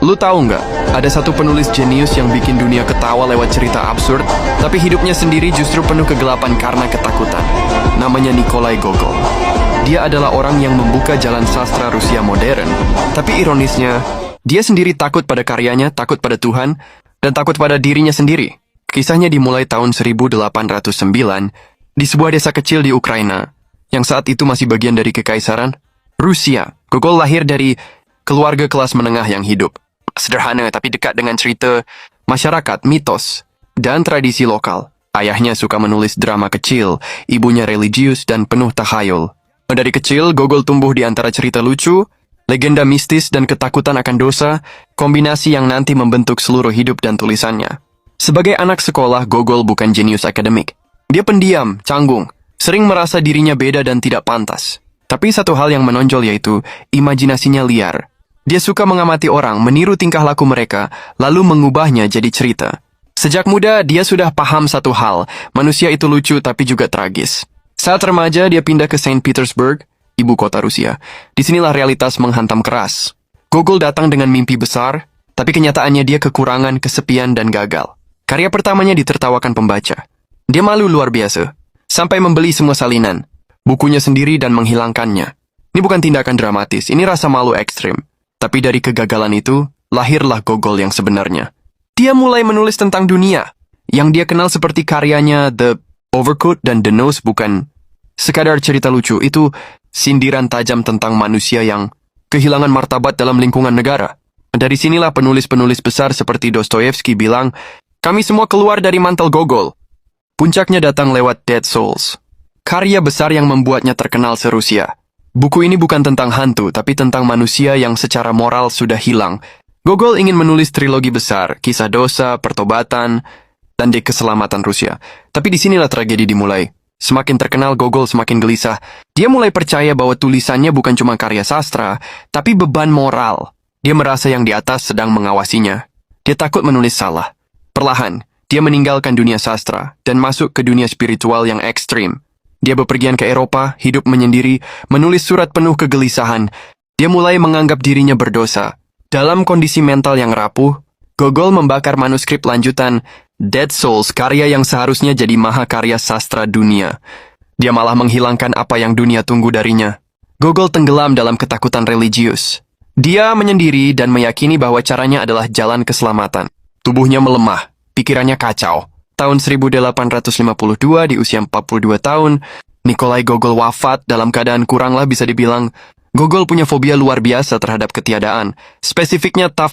Lu tahu nggak, ada satu penulis jenius yang bikin dunia ketawa lewat cerita absurd, tapi hidupnya sendiri justru penuh kegelapan karena ketakutan. Namanya Nikolai Gogol. Dia adalah orang yang membuka jalan sastra Rusia modern. Tapi ironisnya, dia sendiri takut pada karyanya, takut pada Tuhan, dan takut pada dirinya sendiri. Kisahnya dimulai tahun 1809 di sebuah desa kecil di Ukraina, yang saat itu masih bagian dari Kekaisaran Rusia. Gogol lahir dari keluarga kelas menengah yang hidup sederhana tapi dekat dengan cerita masyarakat, mitos, dan tradisi lokal. Ayahnya suka menulis drama kecil, ibunya religius dan penuh takhayul. Dari kecil, Gogol tumbuh di antara cerita lucu, legenda mistis dan ketakutan akan dosa, kombinasi yang nanti membentuk seluruh hidup dan tulisannya. Sebagai anak sekolah, Gogol bukan jenius akademik. Dia pendiam, canggung, sering merasa dirinya beda dan tidak pantas. Tapi satu hal yang menonjol yaitu imajinasinya liar. Dia suka mengamati orang, meniru tingkah laku mereka, lalu mengubahnya jadi cerita. Sejak muda, dia sudah paham satu hal, manusia itu lucu tapi juga tragis. Saat remaja, dia pindah ke Saint Petersburg, ibu kota Rusia. Disinilah realitas menghantam keras. Gogol datang dengan mimpi besar, tapi kenyataannya dia kekurangan, kesepian, dan gagal. Karya pertamanya ditertawakan pembaca. Dia malu luar biasa, sampai membeli semua salinan, bukunya sendiri dan menghilangkannya. Ini bukan tindakan dramatis, ini rasa malu ekstrim. Tapi dari kegagalan itu, lahirlah Gogol yang sebenarnya. Dia mulai menulis tentang dunia. Yang dia kenal seperti karyanya The Overcoat dan The Nose bukan sekadar cerita lucu. Itu sindiran tajam tentang manusia yang kehilangan martabat dalam lingkungan negara. Dari sinilah penulis-penulis besar seperti Dostoyevsky bilang, kami semua keluar dari mantel Gogol. Puncaknya datang lewat Dead Souls, karya besar yang membuatnya terkenal se-Rusia. Buku ini bukan tentang hantu, tapi tentang manusia yang secara moral sudah hilang. Gogol ingin menulis trilogi besar, kisah dosa, pertobatan, dan keselamatan Rusia. Tapi disinilah tragedi dimulai. Semakin terkenal, Gogol semakin gelisah. Dia mulai percaya bahwa tulisannya bukan cuma karya sastra, tapi beban moral. Dia merasa yang di atas sedang mengawasinya. Dia takut menulis salah. Perlahan, dia meninggalkan dunia sastra dan masuk ke dunia spiritual yang ekstrim. Dia bepergian ke Eropa, hidup menyendiri, menulis surat penuh kegelisahan. Dia mulai menganggap dirinya berdosa. Dalam kondisi mental yang rapuh, Gogol membakar manuskrip lanjutan Dead Souls, karya yang seharusnya jadi mahakarya sastra dunia. Dia malah menghilangkan apa yang dunia tunggu darinya. Gogol tenggelam dalam ketakutan religius. Dia menyendiri dan meyakini bahwa caranya adalah jalan keselamatan. Tubuhnya melemah, pikirannya kacau. Tahun 1852 di usia 42 tahun, Nikolai Gogol wafat dalam keadaan kuranglah bisa dibilang. Gogol punya fobia luar biasa terhadap ketiadaan. Spesifiknya tough